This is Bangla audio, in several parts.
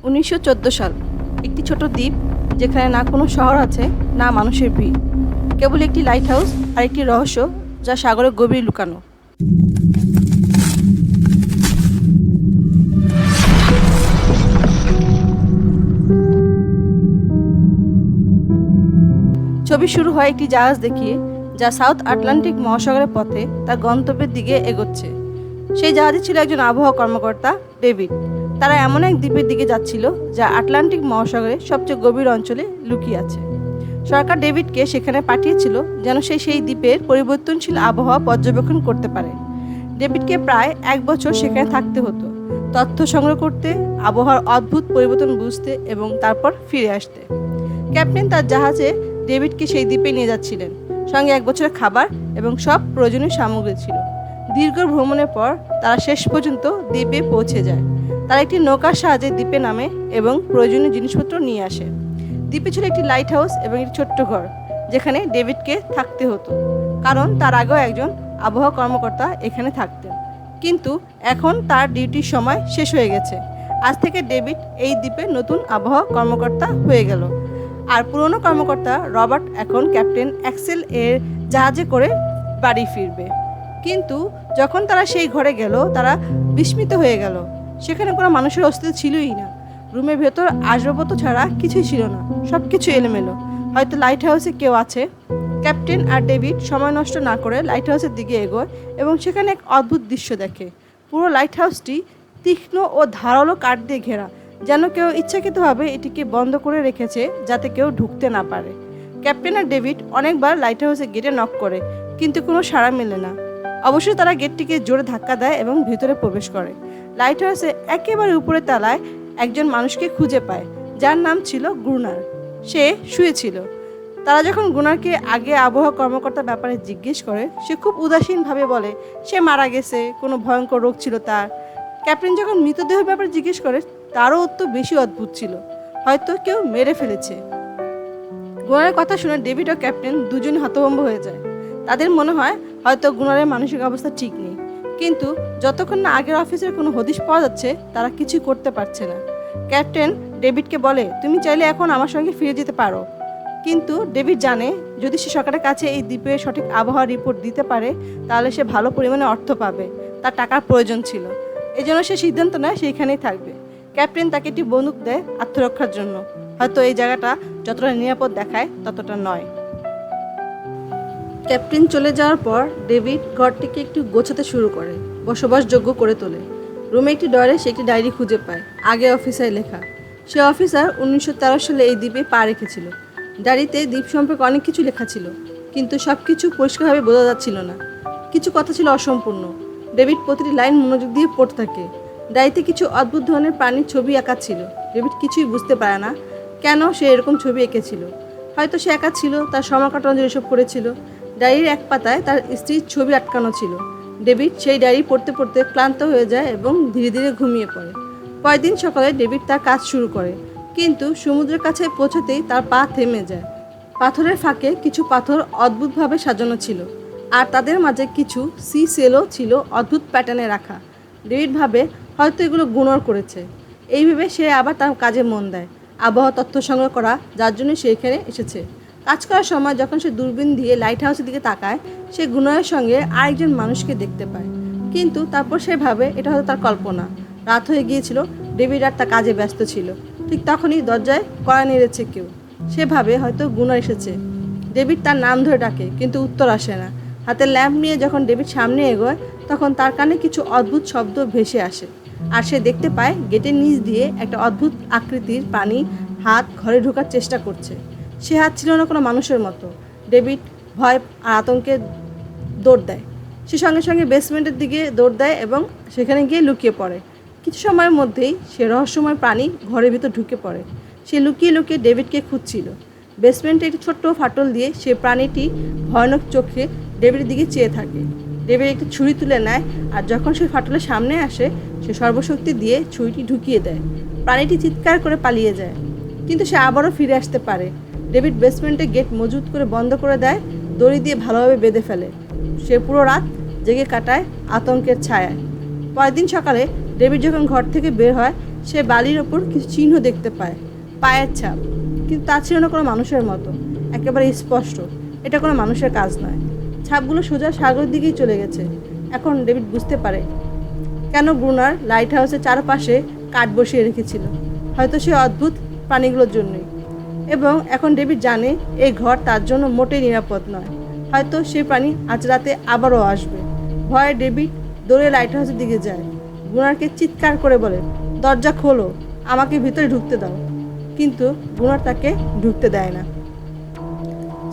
1914 সাল। একটি ছোট দ্বীপ, যেখানে না কোনো শহর আছে, না মানুষের ভিড়। কেবল একটি লাইট হাউস আর একটি রহস্য, যা সাগরের গভীরে লুকানো। ছবি শুরু হয় একটি জাহাজ দেখিয়ে, যা সাউথ আটলান্টিক মহাসাগরের পথে তার গন্তব্যের দিকে এগোচ্ছে। সেই জাহাজে ছিল একজন আবহাওয়া কর্মকর্তা, ডেভিড। তারা এমন এক দ্বীপের দিকে যাচ্ছিল, যা আটলান্টিক মহাসাগরের সবচেয়ে গভীর অঞ্চলে লুকিয়ে আছে। সরকার ডেভিডকে সেখানে পাঠিয়েছিল যেন সে সেই দ্বীপের পরিবর্তনশীল আবহাওয়া পর্যবেক্ষণ করতে পারে। ডেভিডকে প্রায় 1 বছর সেখানে থাকতে হতো, তথ্য সংগ্রহ করতে, আবহাওয়ার অদ্ভুত পরিবর্তন বুঝতে এবং তারপর ফিরে আসতে। ক্যাপ্টেন তার জাহাজে ডেভিডকে সেই দ্বীপে নিয়ে যাচ্ছিলেন। সঙ্গে 1 বছরের খাবার এবং সব প্রয়োজনীয় সামগ্রী ছিল। দীর্ঘ ভ্রমণের পর তারা শেষ পর্যন্ত দ্বীপে পৌঁছে যায়। তারা একটি নৌকার সাহায্যে দ্বীপে নামে এবং প্রয়োজনীয় জিনিসপত্র নিয়ে আসে। দ্বীপে ছিল একটি লাইট হাউস এবং একটি ছোট্ট ঘর, যেখানে ডেভিডকে থাকতে হতো, কারণ তার আগেও একজন আবহাওয়া কর্মকর্তা এখানে থাকতেন। কিন্তু এখন তার ডিউটির সময় শেষ হয়ে গেছে। আজ থেকে ডেভিড এই দ্বীপে নতুন আবহাওয়া কর্মকর্তা হয়ে গেল। আর পুরনো কর্মকর্তা রবার্ট এখন ক্যাপ্টেন অ্যাক্সেল এর জাহাজে করে বাড়ি ফিরবে। কিন্তু যখন তারা সেই ঘরে গেল, তারা বিস্মিত হয়ে গেল। সেখানে কোনো মানুষের অস্তিত্ব ছিলই না। রুমের ভেতর আসবাবপত্র ছাড়া কিছুই ছিল না, সব কিছু এলোমেলো। হয়তো লাইট হাউসে কেউ আছে। ক্যাপ্টেন আর ডেভিড সময় নষ্ট না করে লাইট হাউসের দিকে এগোয় এবং সেখানে এক অদ্ভুত দৃশ্য দেখে। পুরো লাইট হাউসটি তীক্ষ্ণ ও ধারালো কাঠ দিয়ে ঘেরা, যেন কেউ ইচ্ছাকৃতভাবে এটিকে বন্ধ করে রেখেছে যাতে কেউ ঢুকতে না পারে। ক্যাপ্টেন আর ডেভিড অনেকবার লাইট হাউসের গেটে নক করে, কিন্তু কোনো সাড়া মেলে না। অবশ্যই তারা গেটটিকে জোরে ধাক্কা দেয় এবং ভিতরে প্রবেশ করে। লাইট হাউসে একেবারে উপরে তলায় একজন মানুষকে খুঁজে পায়, যার নাম ছিল গুনার। সে শুয়েছিল। তারা যখন গুনারকে আগে আবহাওয়া কর্মকর্তার ব্যাপারে জিজ্ঞেস করে, সে খুব উদাসীনভাবে বলে সে মারা গেছে, কোনো ভয়ঙ্কর রোগ ছিল তার। ক্যাপ্টেন যখন মৃতদেহের ব্যাপারে জিজ্ঞেস করে, তারও উত্তর বেশি অদ্ভুত ছিল, হয়তো কেউ মেরে ফেলেছে। গুনারের কথা শুনে ডেভিড ও ক্যাপ্টেন দুজনই হতভম্ব হয়ে যায়। তাদের মনে হয় হয়তো গুনারের মানসিক অবস্থা ঠিক নেই। কিন্তু যতক্ষণ না আগের অফিসের কোনো হদিশ পাওয়া যাচ্ছে, তারা কিছুই করতে পারছে না। ক্যাপ্টেন ডেভিডকে বলে, তুমি চাইলে এখন আমার সঙ্গে ফিরে যেতে পারো। কিন্তু ডেভিড জানে, যদি সে সরকারের কাছে এই দ্বীপের সঠিক আবহাওয়া রিপোর্ট দিতে পারে, তাহলে সে ভালো পরিমাণে অর্থ পাবে। তার টাকার প্রয়োজন ছিল। এজন্য সে সিদ্ধান্ত নেয় সেইখানেই থাকবে। ক্যাপ্টেন তাকে একটি বন্দুক দেয় আত্মরক্ষার জন্য। হয়তো এই জায়গাটা যতটা নিরাপদ দেখায়, ততটা নয়। ক্যাপ্টেন চলে যাওয়ার পর ডেভিড ঘরটিকে একটু গোছাতে শুরু করে, বসবাসযোগ্য করে তোলে। রুমে একটি ডয়ারে সে একটি ডায়েরি খুঁজে পায়, আগে অফিসারে লেখা। সে অফিসার 1913 সালে এই দ্বীপে পা রেখেছিল। ডায়েরিতে দ্বীপ সম্পর্কে অনেক কিছু লেখা ছিল, কিন্তু সব কিছু পরিষ্কারভাবে বোঝা যাচ্ছিল না। কিছু কথা ছিল অসম্পূর্ণ। ডেভিড প্রতিটি লাইন মনোযোগ দিয়ে পড়তে থাকে। ডায়েরিতে কিছু অদ্ভুত ধরনের প্রাণীর ছবি আঁকা ছিল। ডেভিড কিছুই বুঝতে পারে না কেন সে এরকম ছবি এঁকেছিল। হয়তো সে একা ছিল, তার সময় কাটানোর জন্য এসব করেছিল। ডায়েরির এক পাতায় তার স্ত্রীর ছবি আটকানো ছিল। ডেভিড সেই ডায়েরি পড়তে পড়তে ক্লান্ত হয়ে যায় এবং ধীরে ধীরে ঘুমিয়ে পড়ে। পরের দিন সকালে ডেভিড তার কাজ শুরু করে, কিন্তু সমুদ্রের কাছে পৌঁছতেই তার পা থেমে যায়। পাথরের ফাঁকে কিছু পাথর অদ্ভুতভাবে সাজানো ছিল, আর তাদের মাঝে কিছু সি সেলও ছিল অদ্ভুত প্যাটার্নে রাখা। ডেভিড ভাবে হয়তো এগুলো গুনর করেছে। এইভাবে সে আবার তার কাজে মন দেয়, আবহাওয়া তথ্য সংগ্রহ করা, যার জন্য সে এখানে এসেছে। কাজ করার সময় যখন সে দূরবীন দিয়ে লাইট হাউসের দিকে তাকায়, সে গুনরের সঙ্গে আরেকজন মানুষকে দেখতে পায়। কিন্তু তারপর সে ভাবে এটা হয়তো তার কল্পনা। রাত হয়ে গিয়েছিল, ডেভিড আর তার কাজে ব্যস্ত ছিল। ঠিক তখনই দরজায় কড়া নেড়েছে কেউ। সে ভাবে হয়তো গুনার এসেছে। ডেভিড তার নাম ধরে ডাকে, কিন্তু উত্তর আসে না। হাতে ল্যাম্প নিয়ে যখন ডেভিড সামনে এগোয়, তখন তার কানে কিছু অদ্ভুত শব্দ ভেসে আসে। আর সে দেখতে পায় গেটের নিচ দিয়ে একটা অদ্ভুত আকৃতির প্রাণী হাত ঘরে ঢোকার চেষ্টা করছে। সে হাত ছিল না কোনো মানুষের মতো। ডেভিড ভয় আর আতঙ্কে দৌড় দেয়। সে সঙ্গে সঙ্গে বেসমেন্টের দিকে দৌড় দেয় এবং সেখানে গিয়ে লুকিয়ে পড়ে। কিছু সময়ের মধ্যেই সে রহস্যময় প্রাণী ঘরের ভিতর ঢুকে পড়ে। সে লুকিয়ে লুকিয়ে ডেভিডকে খুঁজছিল। বেসমেন্টে একটি ছোট্ট ফাটল দিয়ে সে প্রাণীটি ভয়ানক চোখে ডেভিডের দিকে চেয়ে থাকে। ডেভিড একটি ছুরি তুলে নেয়, আর যখন সে ফাটলের সামনে আসে, সে সর্বশক্তি দিয়ে ছুরিটি ঢুকিয়ে দেয়। প্রাণীটি চিৎকার করে পালিয়ে যায়, কিন্তু সে আবারও ফিরে আসতে পারে। ডেভিড বেসমেন্টে গেট মজবুত করে বন্ধ করে দেয়, দড়ি দিয়ে ভালোভাবে বেঁধে ফেলে। সে পুরো রাত জেগে কাটায় আতঙ্কের ছায়ায়। পরের দিন সকালে ডেভিড যখন ঘর থেকে বের হয়, সে বালির ওপর কিছু চিহ্ন দেখতে পায়, পায়ের ছাপ, কিন্তু তা ছিল না কোনো মানুষের মতো, একেবারে স্পষ্ট। এটা কোনো মানুষের কাজ নয়। ছাপগুলো সোজা সাগরের দিকেই চলে গেছে। এখন ডেভিড বুঝতে পারে কেন গুনার লাইট হাউসের চারপাশে কাঠ বসিয়ে রেখেছিল, হয়তো সেই অদ্ভুত প্রাণীগুলোর জন্যই। এবং এখন ডেভিড জানে এই ঘর তার জন্য মোটেই নিরাপদ নয়। হয়তো সেই প্রাণী আজ রাতে আবারও আসবে। ভয়ে ডেভিড দৌড়ে লাইট হাউসের দিকে যায়। গুনারকে চিৎকার করে বলে, দরজা খোলো, আমাকে ভিতরে ঢুকতে দাও। কিন্তু গুনার তাকে ঢুকতে দেয় না।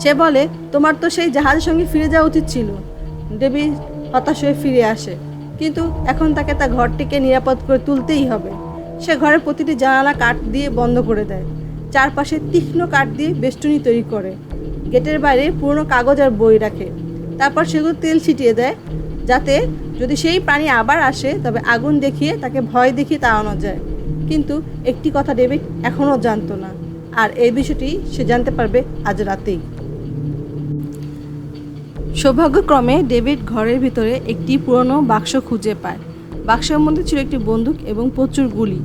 সে বলে, তোমার তো সেই জাহাজের সঙ্গে ফিরে যাওয়া উচিত ছিল। ডেভিড হতাশ হয়ে ফিরে আসে, কিন্তু এখন তাকে তার ঘরটিকে নিরাপদ করে তুলতেই হবে। সে ঘরের প্রতিটি জানালা কাঠ দিয়ে বন্ধ করে দেয়, চারপাশে তীক্ষ্ণ কাঠ দিয়ে বেষ্টনী তৈরি করে, গেটের বাইরে পুরনো কাগজ আর বই রাখে। তারপর সেগুলো তেল ছিটিয়ে দেয়, যাতে যদি সেই প্রাণী আবার আসে তবে আগুন দেখিয়ে তাকে ভয় দেখিয়ে তাড়ানো যায়। কিন্তু একটি কথা ডেভিড এখনও জানতো না, আর এই বিষয়টি সে জানতে পারবে আজ রাতেই। সৌভাগ্যক্রমে ডেভিড ঘরের ভিতরে একটি পুরনো বাক্স খুঁজে পায়। বাক্সের মধ্যে ছিল একটি বন্দুক এবং প্রচুর গুলি।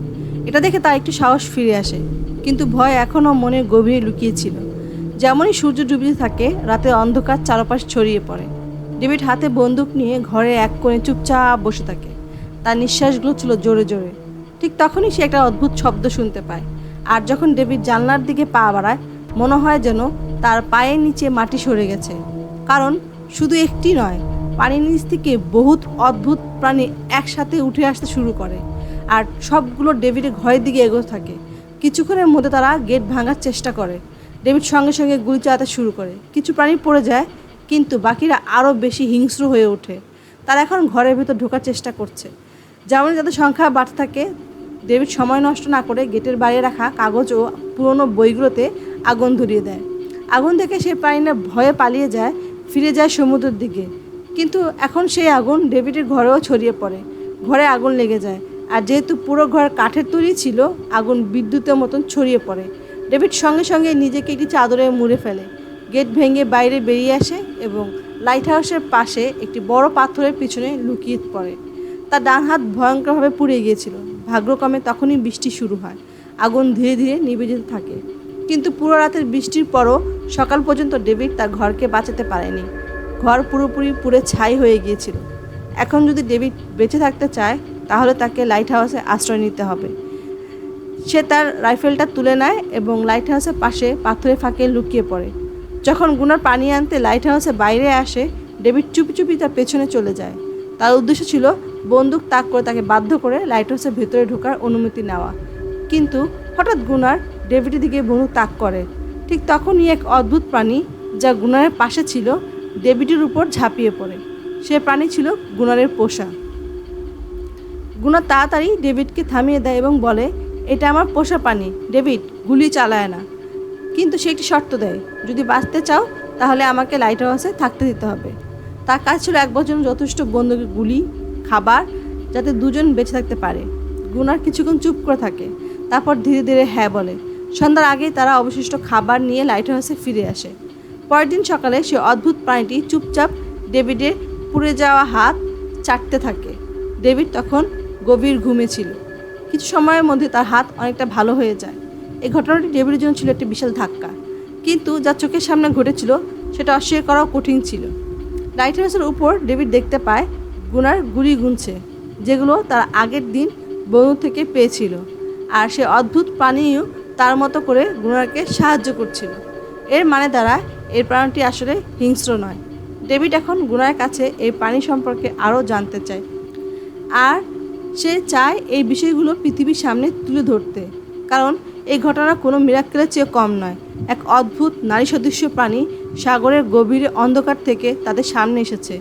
এটা দেখে তার একটু সাহস ফিরে আসে, কিন্তু ভয় এখনও মনের গভীরে লুকিয়েছিল। যেমনই সূর্য ডুবতে থাকে, রাতের অন্ধকার চারপাশ ছড়িয়ে পড়ে। ডেভিড হাতে বন্দুক নিয়ে ঘরে এক কোণে চুপচাপ বসে থাকে। তার নিঃশ্বাসগুলো ছিল জোরে জোরে। ঠিক তখনই সে একটা অদ্ভুত শব্দ শুনতে পায়। আর যখন ডেভিড জানলার দিকে পা বাড়ায়, মনে হয় যেন তার পায়ের নিচে মাটি সরে গেছে। কারণ শুধু একটি নয়, পানির নিচ থেকে বহুত অদ্ভুত প্রাণী একসাথে উঠে আসতে শুরু করে, আর সবগুলো ডেভিডের ঘরের দিকে এগোতে থাকে। কিছুক্ষণের মধ্যে তারা গেট ভাঙার চেষ্টা করে। ডেভিড সঙ্গে সঙ্গে গুলি চালাতে শুরু করে। কিছু প্রাণী পড়ে যায়, কিন্তু বাকিরা আরও বেশি হিংস্র হয়ে ওঠে। তারা এখন ঘরের ভিতর ঢোকার চেষ্টা করছে। যেমন যাদের সংখ্যা বাড়তে থাকে, ডেভিড সময় নষ্ট না করে গেটের বাইরে রাখা কাগজ ও পুরনো বইগুলোতে আগুন ধরিয়ে দেয়। আগুন দেখে সে প্রাণীরা ভয়ে পালিয়ে যায়, ফিরে যায় সমুদ্রের দিকে। কিন্তু এখন সেই আগুন ডেভিডের ঘরেও ছড়িয়ে পড়ে। ঘরে আগুন লেগে যায়, আর যেহেতু পুরো ঘর কাঠের তৈরি ছিল, আগুন বিদ্যুতের মতন ছড়িয়ে পড়ে। ডেভিড সঙ্গে সঙ্গে নিজেকে একটি চাদরে মুড়ে ফেলে। গেট ভেঙে বাইরে বেরিয়ে আসে এবং লাইট হাউসের পাশে একটি বড় পাথরের পিছনে লুকিয়ে পড়ে। তার ডান হাত ভয়ঙ্করভাবে পুড়ে গিয়েছিল। ভাগ্যক্রমে তখনই বৃষ্টি শুরু হয়। আগুন ধীরে ধীরে নিভে যেতে থাকে। কিন্তু পুরো রাতের বৃষ্টির পরও সকাল পর্যন্ত ডেভিড তার ঘরকে বাঁচাতে পারেনি। ঘর পুরোপুরি পুড়ে ছাই হয়ে গিয়েছিল। এখন যদি ডেভিড বেঁচে থাকতে চায়, তাহলে তাকে লাইট হাউসে আশ্রয় নিতে হবে। সে তার রাইফেলটা তুলে নেয় এবং লাইট হাউসের পাশে পাথরের ফাঁকে লুকিয়ে পড়ে। যখন গুনার পানি আনতে লাইট হাউসের বাইরে আসে, ডেভিড চুপি চুপি তার পেছনে চলে যায়। তার উদ্দেশ্য ছিল বন্দুক তাক করে তাকে বাধ্য করে লাইট হাউসের ভেতরে ঢোকার অনুমতি নেওয়া। কিন্তু হঠাৎ গুনার ডেভিডের দিকে বন্দুক তাক করে। ঠিক তখনই এক অদ্ভুত প্রাণী, যা গুনারের পাশে ছিল, ডেভিডের উপর ঝাঁপিয়ে পড়ে। সে প্রাণী ছিল গুনারের পোষা। গুনার তাড়াতাড়ি ডেভিডকে থামিয়ে দেয় এবং বলে, এটা আমার পোষা প্রাণী, ডেভিড, গুলি চালায় না। কিন্তু সে একটি শর্ত দেয়, যদি বাঁচতে চাও তাহলে আমাকে লাইট হাউসে থাকতে দিতে হবে। তার কাজ ছিল এক বছর যথেষ্ট বন্দুকের গুলি, খাবার, যাতে দুজন বেঁচে থাকতে পারে। গুনার কিছুক্ষণ চুপ করে থাকে, তারপর ধীরে ধীরে হ্যাঁ বলে। সন্ধ্যার আগেই তারা অবশিষ্ট খাবার নিয়ে লাইট হাউসে ফিরে আসে। পরের দিন সকালে সে অদ্ভুত প্রাণীটি চুপচাপ ডেভিডের পুড়ে যাওয়া হাত চাটতে থাকে। ডেভিড তখন গভীর ঘুমে ছিল। কিছু সময়ের মধ্যে তার হাত অনেকটা ভালো হয়ে যায়। এই ঘটনাটি ডেভিডের জন্য ছিল একটি বিশাল ধাক্কা, কিন্তু যা চোখের সামনে ঘটেছিল সেটা অস্বীকার করাও কঠিন ছিল। লাইট হাউসের উপর ডেভিড দেখতে পায় গুনার গুলি গুনছে, যেগুলো তার আগের দিন বন্দুক থেকে পেয়েছিল। আর সে অদ্ভুত প্রাণীও তার মতো করে গুনারকে সাহায্য করছিল। এর মানে দাঁড়ায় এই প্রাণীটি আসলে হিংস্র নয়। ডেভিড এখন গুনার কাছে এই প্রাণী সম্পর্কে আরও জানতে চায়, আর সে চায় এই বিষয়গুলো পৃথিবীর সামনে তুলে ধরতে, কারণ এই ঘটনা কোনো মিরাক্কেলের চেয়ে কম নয়। এক অদ্ভুত নারী সদৃশ্য প্রাণী সাগরের গভীরে অন্ধকার থেকে তাদের সামনে এসেছে।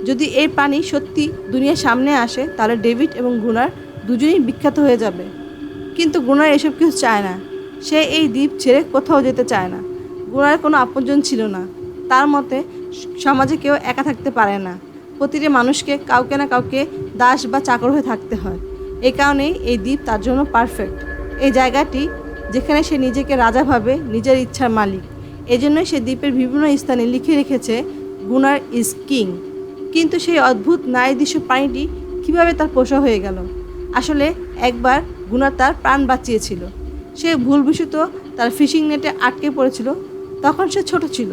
যদি এই প্রাণী সত্যি দুনিয়ার সামনে আসে, তাহলে ডেভিড এবং গুনার দুজনেই বিখ্যাত হয়ে যাবে। কিন্তু গুনার এসব কিছু চায় না। সে এই দ্বীপ ছেড়ে কোথাও যেতে চায় না। গুনার কোনো আপনজন ছিল না। তার মতে সমাজে কেউ একা থাকতে পারে না। প্রতিটি মানুষকে কাউকে না কাউকে দাস বা চাকর হয়ে থাকতে হয়। এই কারণেই এই দ্বীপ তার জন্য পারফেক্ট। এই জায়গাটি যেখানে সে নিজেকে রাজা ভাবে, নিজের ইচ্ছার মালিক। এজন্যই সে দ্বীপের বিভিন্ন স্থানে লিখে রেখেছে গুনার ইজ কিং। কিন্তু সেই অদ্ভুত নারীদৃশ্য প্রাণীটি কীভাবে তার পোষা হয়ে গেল? আসলে একবার গুনার তার প্রাণ বাঁচিয়েছিল। সে ভুলবশত তার ফিশিং নেটে আটকে পড়েছিল। তখন সে ছোট ছিল।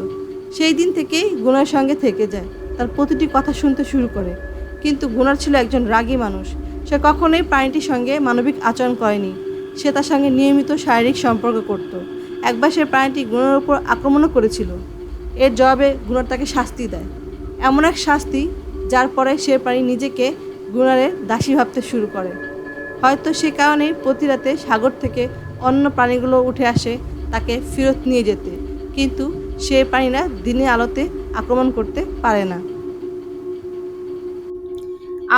সেই দিন থেকেই গুনার সঙ্গে থেকে যায়, তার প্রতিটি কথা শুনতে শুরু করে। কিন্তু গুনার ছিল একজন রাগী মানুষ। সে কখনোই প্রাণীটির সঙ্গে মানবিক আচরণ করেনি। সে তার সঙ্গে নিয়মিত শারীরিক সম্পর্ক করত। একবার সে প্রাণীটি গুনার উপর আক্রমণও করেছিল। এর জবাবে গুনার তাকে শাস্তি দেয়, এমন এক শাস্তি যার পরে সে প্রাণী নিজেকে গুনারের দাসী ভাবতে শুরু করে। হয়তো সে কারণেই প্রতি রাতে সাগর থেকে অন্য প্রাণীগুলো উঠে আসে তাকে ফেরত নিয়ে যেতে, কিন্তু সে প্রাণীরা দিনের আলোতে আক্রমণ করতে পারে না।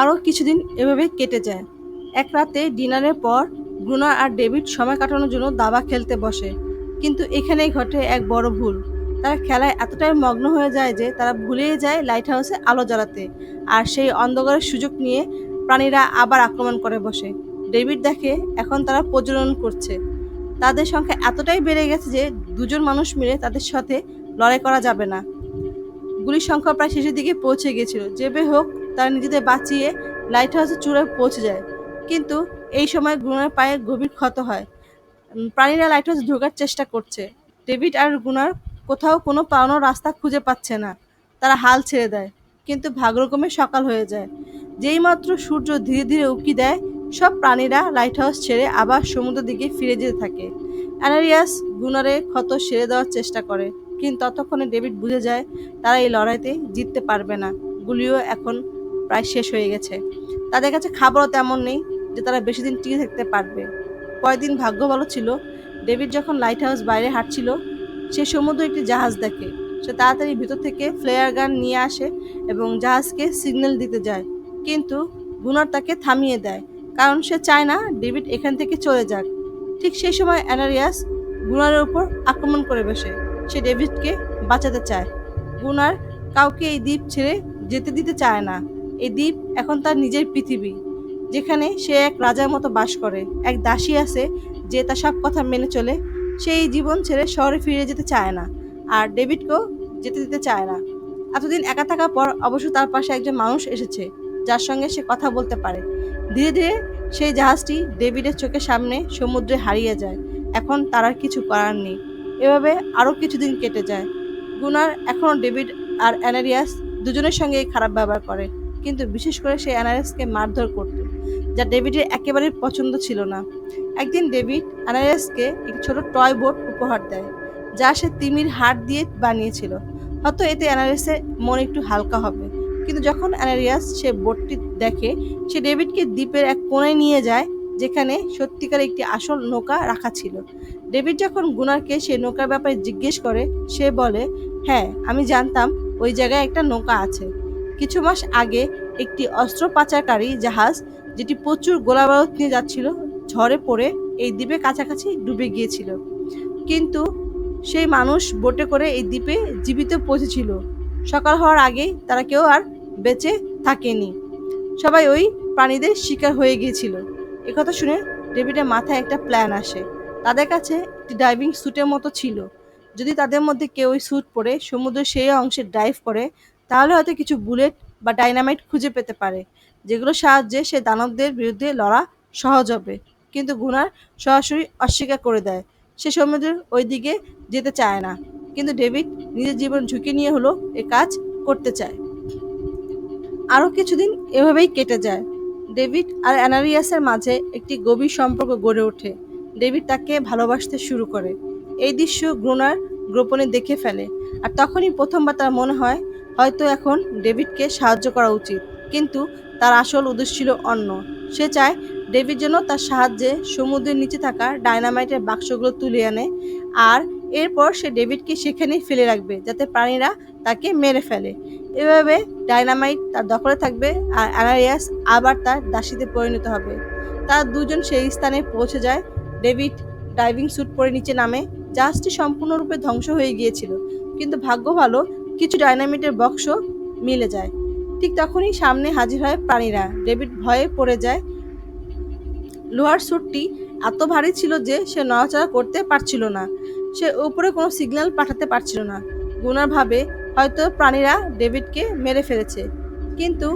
আরও কিছুদিন এভাবে কেটে যায়। এক রাতে ডিনারের পর গুনার আর ডেভিড সময় কাটানোর জন্য দাবা খেলতে বসে। কিন্তু এখানেই ঘটে এক বড় ভুল। তারা খেলায় এতটাই মগ্ন হয়ে যায় যে তারা ভুলেই যায় লাইট হাউসে আলো জ্বালাতে। আর সেই অন্ধকারের সুযোগ নিয়ে প্রাণীরা আবার আক্রমণ করে বসে। ডেভিড দেখে এখন তারা প্রজনন করছে। তাদের সংখ্যা এতটাই বেড়ে গেছে যে দুজন মানুষ মিলে তাদের সাথে লড়াই করা যাবে না। গুলির সংখ্যা প্রায় শেষের দিকে পৌঁছে গিয়েছিল। যেভাবে হোক তারা নিজেদের বাঁচিয়ে লাইট হাউসের চূড়ায় পৌঁছে যায়। কিন্তু এই সময় গুনার পায়ে গভীর ক্ষত হয়। প্রাণীরা লাইট হাউসে ঢোকার চেষ্টা করছে। ডেভিড আর গুনার কোথাও কোনো পালানোর রাস্তা খুঁজে পাচ্ছে না। তারা হাল ছেড়ে দেয়। কিন্তু ভাগ্যক্রমে সকাল হয়ে যায়। যেইমাত্র সূর্য ধীরে ধীরে উঁকি দেয়, সব প্রাণীরা লাইট হাউস ছেড়ে আবার সমুদ্রের দিকে ফিরে যেতে থাকে। অ্যানারিয়াস গুনারের ক্ষত সেরে দেওয়ার চেষ্টা করে, কিন্তু ততক্ষণে ডেভিড বুঝে যায় তারা এই লড়াইতে জিততে পারবে না। গুলিও এখন প্রায় শেষ হয়ে গেছে। তাদের কাছে খাবারও তেমন নেই যে তারা বেশি দিন টিকে থাকতে পারবে। পরের দিন ভাগ্য ভালো ছিল। ডেভিড যখন লাইট হাউস বাইরে হাঁটছিল, সে সমুদ্রে একটি জাহাজ দেখে। সে তাড়াতাড়ি ভিতর থেকে ফ্লেয়ার গান নিয়ে আসে এবং জাহাজকে সিগন্যাল দিতে যায়। কিন্তু গুনার তাকে থামিয়ে দেয়, কারণ সে চায় না ডেভিড এখান থেকে চলে যাক। ঠিক সেই সময় অ্যানারিয়াস গুনারের উপর আক্রমণ করে বসে। সে ডেভিডকে বাঁচাতে চায়। গুনার কাউকে এই দ্বীপ ছেড়ে যেতে দিতে চায় না। এই দ্বীপ এখন তার নিজের পৃথিবী, যেখানে সে এক রাজার মতো বাস করে। এক দাসী আছে যে তার সব কথা মেনে চলে। সেই জীবন ছেড়ে শহরে ফিরে যেতে চায় না, আর ডেভিডকেও যেতে দিতে চায় না। এতদিন একা থাকার পর অবশ্য তার পাশে একজন মানুষ এসেছে যার সঙ্গে সে কথা বলতে পারে। ধীরে ধীরে সেই জাহাজটি ডেভিডের চোখের সামনে সমুদ্রে হারিয়ে যায়। এখন তার আর কিছু করার নেই। এভাবে আরও কিছুদিন কেটে যায়। গুনার এখনও ডেভিড আর অ্যানারিয়াস দুজনের সঙ্গেই খারাপ ব্যবহার করে, কিন্তু বিশেষ করে সে অ্যানারিয়াসকে মারধর করত, যা ডেভিডের একেবারেই পছন্দ ছিল না। একদিন ডেভিড অ্যানারিয়াসকে একটি ছোট টয় বোট উপহার দেয়, যা সে তিমির হাড় দিয়ে বানিয়েছিল। হয়তো এতে অ্যানারিয়াসের মন একটু হালকা হবে। কিন্তু যখন অ্যানারিয়াস সে বোটটি দেখে, সে ডেভিডকে দ্বীপের এক কোণায় নিয়ে যায় যেখানে সত্যিকার একটি আসল নৌকা রাখা ছিল। ডেভিড যখন গুনারকে সেই নৌকার ব্যাপারে জিজ্ঞেস করে, সে বলে, হ্যাঁ, আমি জানতাম ওই জায়গায় একটা নৌকা আছে। কিছু মাস আগে একটি অস্ত্র পাচারকারী জাহাজ, যেটি প্রচুর গোলাবারুদ নিয়ে যাচ্ছিল, ঝড়ে পড়ে এই দ্বীপের কাছাকাছি ডুবে গিয়েছিল। কিন্তু সেই মানুষ বোটে করে এই দ্বীপে জীবিত পৌঁছেছিল। সকাল হওয়ার আগেই তারা কেউ আর বেঁচে থাকেনি। সবাই ওই প্রাণীদের শিকার হয়ে গিয়েছিল। একথা শুনে ডেভিডের মাথায় একটা প্ল্যান আসে। তাদের কাছে একটি ডাইভিং স্যুটের মতো ছিল। যদি তাদের মধ্যে কেউ ওই স্যুট পরে সমুদ্রের সেই অংশে ডাইভ করে, তাহলে হয়তো কিছু বুলেট বা ডাইনামাইট খুঁজে পেতে পারে, যেগুলোর সাহায্যে সে দানবদের বিরুদ্ধে লড়া সহজ হবে। কিন্তু গুনার সরাসরি অস্বীকার করে দেয়। সে সমুদ্রের ওই দিকে যেতে চায় না। কিন্তু ডেভিড নিজের জীবন ঝুঁকি নিয়ে হলো এ কাজ করতে চায়। আরও কিছুদিন এভাবেই কেটে যায়। ডেভিড আর অ্যানারিয়াসের মাঝে একটি গভীর সম্পর্ক গড়ে ওঠে। ডেভিড তাকে ভালোবাসতে শুরু করে। এই দৃশ্য গ্রোনার গোপনে দেখে ফেলে। আর তখনই প্রথমবার তার মনে হয় হয়তো এখন ডেভিডকে সাহায্য করা উচিত। কিন্তু তার আসল উদ্দেশ্য ছিল অন্য। সে চায় ডেভিড যেন তার সাহায্যে সমুদ্রের নিচে থাকা ডায়নামাইটের বাক্সগুলো তুলে আনে, আর এরপর সে ডেভিডকে সেখানেই ফেলে রাখবে যাতে প্রাণীরা তাকে মেরে ফেলে। এভাবে ডায়নামাইট তার দখলে থাকবে আর অ্যানারিয়াস আবার তার দাসীতে পরিণত হবে। তারা দুজন সেই স্থানে পৌঁছে যায়। ডেভিড ডাইভিং স্যুট পরে নিচে নামে। জাহাজটি সম্পূর্ণরূপে ধ্বংস হয়ে গিয়েছিল, কিন্তু ভাগ্য ভালো কিছু ডায়নামিটের বক্স মিলে যায়। ঠিক তখনই সামনে হাজির হয় প্রাণীরা। ডেভিড ভয়ে পড়ে যায়। লোহার স্যুটটি এত ভারী ছিল যে সে নড়াচড়া করতে পারছিল না। সে উপরে কোনো সিগন্যাল পাঠাতে পারছিল না। গুনার ভাবে হয়তো প্রাণীরা ডেভিডকে মেরে ফেলেছে, কিন্তু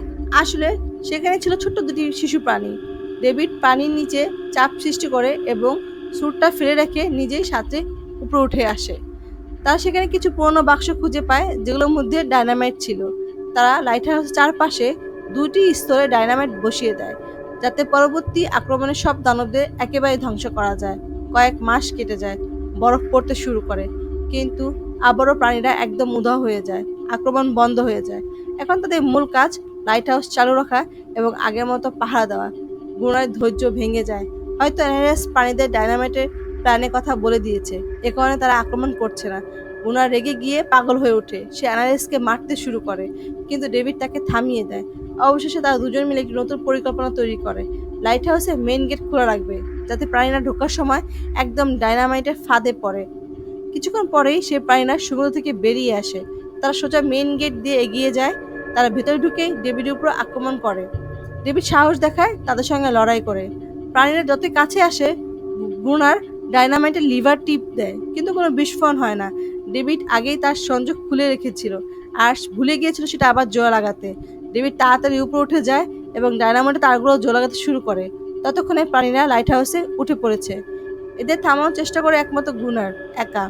আসলে সেখানে ছিল ছোট্ট দুটি শিশু প্রাণী। ডেভিড পানির নিচে চাপ সৃষ্টি করে এবং স্যুটটা ফেলে রেখে নিজেই সাথে উপরে উঠে আসে। তারা সেখানে কিছু পুরনো বাক্স খুঁজে পায় যেগুলোর মধ্যে ডায়নামাইট ছিল। তারা লাইট হাউসের চারপাশে 2টি স্তরে ডায়নামাইট বসিয়ে দেয় যাতে পরবর্তী আক্রমণে সব দানবদের একেবারে ধ্বংস করা যায়। কয়েক মাস কেটে যায়, বরফ পড়তে শুরু করে, কিন্তু আবারও প্রাণীরা একদম উধাও হয়ে যায়, আক্রমণ বন্ধ হয়ে যায়। এখন তাদের মূল কাজ লাইট হাউস চালু রাখা এবং আগের মতো পাহারা দেওয়া। গুনার ধৈর্য ভেঙে যায়। হয়তো এনআরএস প্রাণীদের ডায়নামাইটের প্ল্যানের কথা বলে দিয়েছে, এ কারণে তারা আক্রমণ করছে না। গুনা রেগে গিয়ে পাগল হয়ে ওঠে। সে এনআরএসকে মারতে শুরু করে, কিন্তু ডেভিড তাকে থামিয়ে দেয়। অবশেষে তারা দুজন মিলে একটি নতুন পরিকল্পনা তৈরি করে। লাইট হাউসের মেইন গেট খোলা রাখবে যাতে প্রাণীরা ঢোকার সময় একদম ডায়নামাইটের ফাঁদে পড়ে। কিছুক্ষণ পরেই সে প্রাণীরা সমুদ্র থেকে বেরিয়ে আসে। তারা সোজা মেইন গেট দিয়ে এগিয়ে যায়। তারা ভেতরে ঢুকেই ডেভিডের উপর আক্রমণ করে। ডেভিড সাহস দেখায়, তাদের সঙ্গে লড়াই করে। প্রাণীরা যত কাছে আসে গুনার ডায়নামাইটের লিভার টিপ দেয়, কিন্তু কোনো বিস্ফোরণ হয় না। ডেভিড আগেই তার সংযোগ খুলে রেখেছিল আর ভুলে গিয়েছিল সেটা আবার জোড়া লাগাতে। ডেভিড তাড়াতাড়ি উপরে উঠে যায় এবং ডায়নামাইটের তারগুলো জোড়া লাগাতে শুরু করে। ততক্ষণে প্রাণীরা লাইট হাউসে উঠে পড়েছে। এদের থামানোর চেষ্টা করে একমাত্র গুনার একা।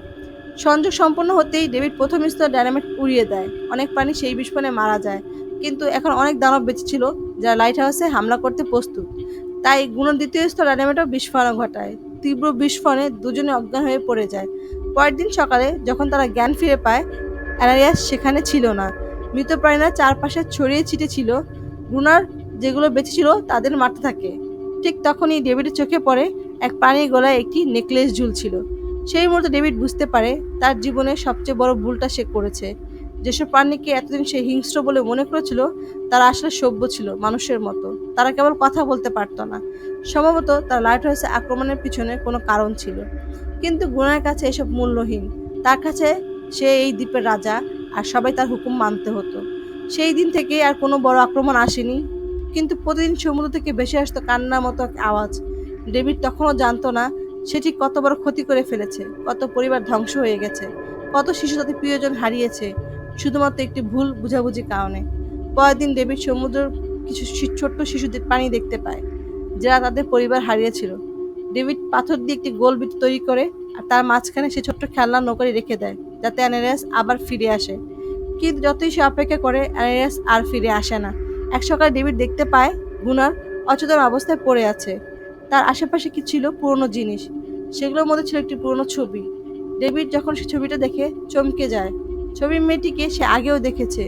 সংযোগ সম্পন্ন হতেই ডেভিড প্রথম স্তর ডায়নামাইট উড়িয়ে দেয়। অনেক প্রাণী সেই বিস্ফোরণে মারা যায়, কিন্তু এখন অনেক দানব বেঁচে ছিল যারা লাইট হাউসে হামলা করতে প্রস্তুত। তাই গুনার দ্বিতীয় স্তর ডায়নামাইটও বিস্ফোরণ ঘটায়। তীব্র বিস্ফোরণে দুজনে অজ্ঞান হয়ে পড়ে যায়। পরের দিন সকালে যখন তারা জ্ঞান ফিরে পায়, অ্যানারিয়াস সেখানে ছিল না। মৃত প্রাণীরা চারপাশে ছড়িয়ে ছিটে ছিল। গুনার যেগুলো বেঁচে ছিল তাদের মারতে থাকে। ঠিক তখনই ডেভিডের চোখে পড়ে এক প্রাণীর গলায় একটি নেকলেস ঝুলছিল। সেই মুহূর্তে ডেভিড বুঝতে পারে তার জীবনের সবচেয়ে বড় ভুলটা সে করেছে। যেসব প্রাণীকে এতদিন সে হিংস্র বলে মনে করেছিল তারা আসলে সভ্য ছিল, মানুষের মতো। তারা কেবল কথা বলতে পারত না। সম্ভবত তার লাইট হাউসে আক্রমণের পিছনে কোনো কারণ ছিল, কিন্তু গুনার কাছে এসব মূল্যহীন। তার কাছে সে এই দ্বীপের রাজা, আর সবাই তার হুকুম মানতে হতো। সেই দিন থেকে আর কোনো বড় আক্রমণ আসেনি, কিন্তু প্রতিদিন সমুদ্র থেকে ভেসে আসতো কান্নার মতো এক আওয়াজ। ডেভিড তখনও জানতো না সে ঠিক কত বড় ক্ষতি করে ফেলেছে, কত পরিবার ধ্বংস হয়ে গেছে, কত শিশু তাদের প্রিয়জন হারিয়েছে শুধুমাত্র একটি ভুল বুঝাবুঝির কারণে। পরের দিন ডেভিড সমুদ্রের কিছু ছোট্ট শিশুদের পানি দেখতে পায় যারা তাদের পরিবার হারিয়েছিল। ডেভিড পাথর দিয়ে একটি গোল বৃত্ত তৈরি করে আর তার মাঝখানে সে ছোট্ট খেলনা নৌকারি রেখে দেয় যাতে অ্যানারিয়াস আবার ফিরে আসে। কিন্তু যতই সে অপেক্ষা করে অ্যানারিয়াস আর ফিরে আসে না। এক সকালে ডেভিড দেখতে পায় গুনার অচেতন অবস্থায় পড়ে আছে। তার আশেপাশে কি ছিল পুরনো জিনিস, সেগুলোর মধ্যে ছিল একটি পুরনো ছবি। ডেভিড যখন সে ছবিটা দেখে চমকে যায়। ছবির মেয়েটিকে সে আগেও দেখেছে,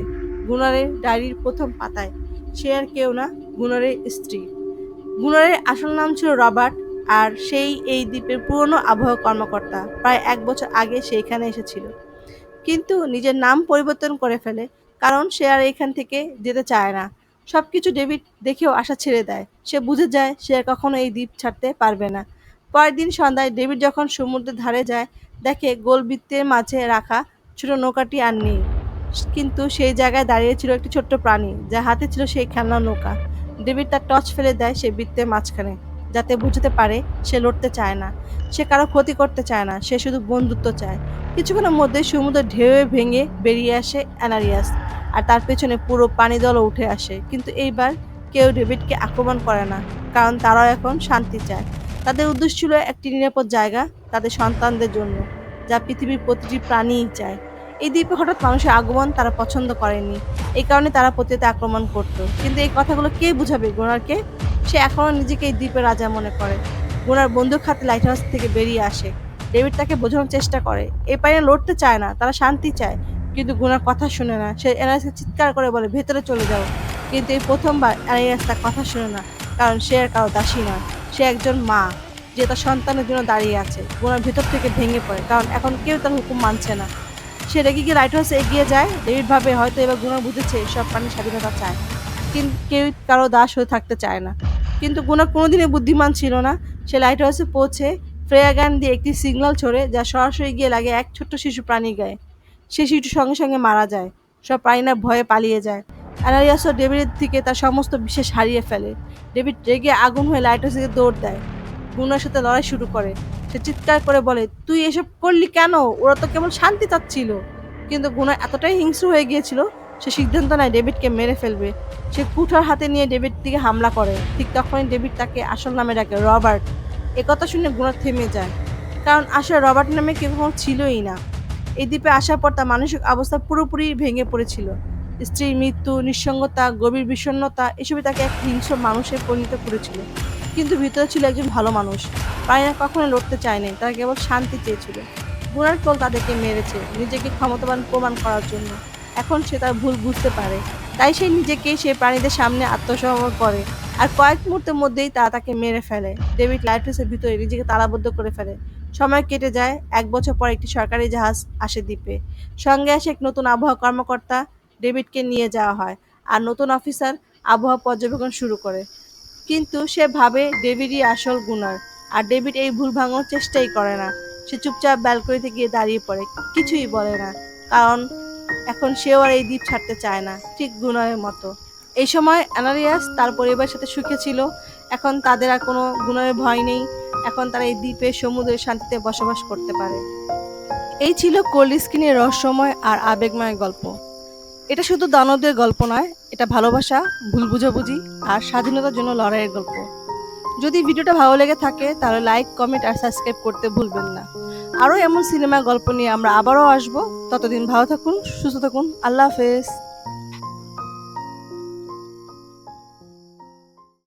গুনারের ডায়েরির প্রথম পাতায়। সে আর কেউ না, গুনারের স্ত্রী। গুনারের আসল নাম ছিল রবার্ট, আর সেই এই দ্বীপের পুরনো আবহাওয়া কর্মকর্তা। প্রায় 1 বছর আগে সে এখানে এসেছিল, কিন্তু নিজের নাম পরিবর্তন করে ফেলে কারণ সে আর এখান থেকে যেতে চায় না। সবকিছু ডেভিড দেখেও আশা ছেড়ে দেয়। সে বুঝে যায় সে আর কখনো এই দ্বীপ ছাড়তে পারবে না। পরের দিন সন্ধ্যায় ডেভিড যখন সমুদ্রের ধারে যায়, দেখে গোলবৃত্তের মাঝে রাখা ছোট নৌকাটি আর নেই, কিন্তু সেই জায়গায় দাঁড়িয়ে ছিল একটি ছোট্ট প্রাণী যার হাতে ছিল সেই খেলনা নৌকা। ডেভিড তার টর্চ ফেলে দেয় সেই বৃত্তের মাঝখানে, যাতে বুঝতে পারে সে লড়তে চায় না, সে কারো ক্ষতি করতে চায় না, সে শুধু বন্ধুত্ব চায়। কিছুক্ষণের মধ্যে সমুদ্রের ঢেউয়ে ভেঙে বেরিয়ে আসে অ্যানারিয়াস, আর তার পেছনে পুরো পানিদলও উঠে আসে। কিন্তু এইবার কেউ ডেভিডকে আক্রমণ করে না, কারণ তারাও এখন শান্তি চায়। তাদের উদ্দেশ্য ছিল একটি নিরাপদ জায়গা তাদের সন্তানদের জন্য, যা পৃথিবীর প্রতিটি প্রাণীই চায়। এই দ্বীপে হঠাৎ মানুষের আগমন তারা পছন্দ করেনি, এই কারণে তারা প্রতিতে আক্রমণ করত। কিন্তু এই কথাগুলো কে বুঝাবে গুনারকে? সে এখনও নিজেকে এই দ্বীপের রাজা মনে করে। গুনার বন্দুক হাতে লাইট হাউস থেকে বেরিয়ে আসে। ডেভিড তাকে বোঝানোর চেষ্টা করে এই পারে লড়তে চায় না, তারা শান্তি চায়। কিন্তু গুনার কথা শুনে না। সে অ্যানারিয়াসকে চিৎকার করে বলে ভেতরে চলে যাও, কিন্তু এই প্রথমবার অ্যানারিয়াস তার কথা শুনে না, কারণ সে আর কারো দাসী নয়, সে একজন মা যে তার সন্তানের জন্য দাঁড়িয়ে আছে। গুনার ভেতর থেকে ভেঙে পড়ে, কারণ এখন কেউ তার হুকুম মানছে না। সে রেগে গিয়ে লাইট হাউসে এগিয়ে যায়। ডেভিড ভাবে হয়তো এবার গুনার বুঝেছে সব প্রাণী স্বাধীনতা চায়, কিন্তু কেউ কারো দাস হয়ে থাকতে চায় না। কিন্তু গুনার কোনোদিনই বুদ্ধিমান ছিল না। সে লাইট হাউসে পৌঁছে ফ্রেয়া গান দিয়ে একটি সিগন্যাল ছড়ে, যা সরাসরি গিয়ে লাগে এক ছোট্ট শিশু প্রাণীর গায়ে। সে শিশুটি সঙ্গে সঙ্গে মারা যায়। সব প্রাণীরা ভয়ে পালিয়ে যায়। অ্যানারিয়াসও ডেভিডের থেকে তার সমস্ত বিশ্বাস হারিয়ে ফেলে। ডেভিড রেগে আগুন হয়ে লাইট হাউসে দৌড় দেয়, গুনার সাথে লড়াই শুরু করে। সে চিৎকার করে বলে, তুই এসব করলি কেন? ওরা তো কেবল শান্তি চাচ্ছিল। কিন্তু গুনা এতটাই হিংস্র হয়ে গিয়েছিল সে সিদ্ধান্ত নেয় ডেভিডকে মেরে ফেলবে। সে কুঠার হাতে নিয়ে ডেভিড দিকে হামলা করে। ঠিক তখনই ডেভিড তাকে আসল নামে ডাকে, রবার্ট। একথা শুনে গুনার থেমে যায়, কারণ আসলে রবার্ট নামে কেউ কখনো ছিলই না। এই দ্বীপে আসার পর তার মানসিক অবস্থা পুরোপুরি ভেঙে পড়েছিল। স্ত্রীর মৃত্যু, নিঃসঙ্গতা, গভীর বিষণ্ণতা এসবই তাকে এক হিংস্র মানুষে পরিণত করেছিল। কিন্তু ভিতরে ছিল একজন ভালো মানুষ। প্রাণীরা কখনো লড়তে চায়নি, তারা কেবল শান্তি চেয়েছিল। গুনার ফল তাদেরকে মেরেছে নিজেকে ক্ষমতাবান প্রমাণ করার জন্য। এখন সে তার ভুল বুঝতে পারে, তাই সে নিজেকে সে প্রাণীদের সামনে আত্মসমর্পণ করে। আর কয়েক মুহূর্তের মধ্যেই তারা তাকে মেরে ফেলে। ডেভিড লাইটহাউসের ভিতরে নিজেকে তালাবদ্ধ করে ফেলে। সময় কেটে যায়। 1 বছর পর একটি সরকারি জাহাজ আসে দ্বীপে। সঙ্গে আসে এক নতুন আবহাওয়া কর্মকর্তা। ডেভিডকে নিয়ে যাওয়া হয়, আর নতুন অফিসার আবহাওয়া পর্যবেক্ষণ শুরু করে। কিন্তু সে ভাবে ডেভিডই আসল গুনার, আর ডেভিড এই ভুল ভাঙানোর চেষ্টাই করে না। সে চুপচাপ ব্যালকনিতে গিয়ে দাঁড়িয়ে পড়ে, কিছুই বলে না, কারণ এখন সেও আর এই দ্বীপ ছাড়তে চায় না, ঠিক গুনারের মতো। এই সময় অ্যানারিয়াস তার পরিবারের সাথে সুখে ছিল। এখন তাদের আর কোনো গুনারের ভয় নেই। এখন তারা এই দ্বীপে সমুদ্রের শান্তিতে বসবাস করতে পারে। এই ছিল কোল্ড স্কিনের রহস্যময় আর আবেগময় গল্প। এটা শুধু দানবদের গল্প নয়, এটা ভালোবাসা, ভুল বুঝাবুঝি আর স্বাধীনতার জন্য লড়াইয়ের গল্প। যদি ভিডিওটা ভালো লেগে থাকে তাহলে লাইক, কমেন্ট আর সাবস্ক্রাইব করতে ভুলবেন না। আরও এমন সিনেমা গল্প নিয়ে আমরা আবারও আসবো। ততদিন ভালো থাকুন, সুস্থ থাকুন। আল্লাহ হাফেজ।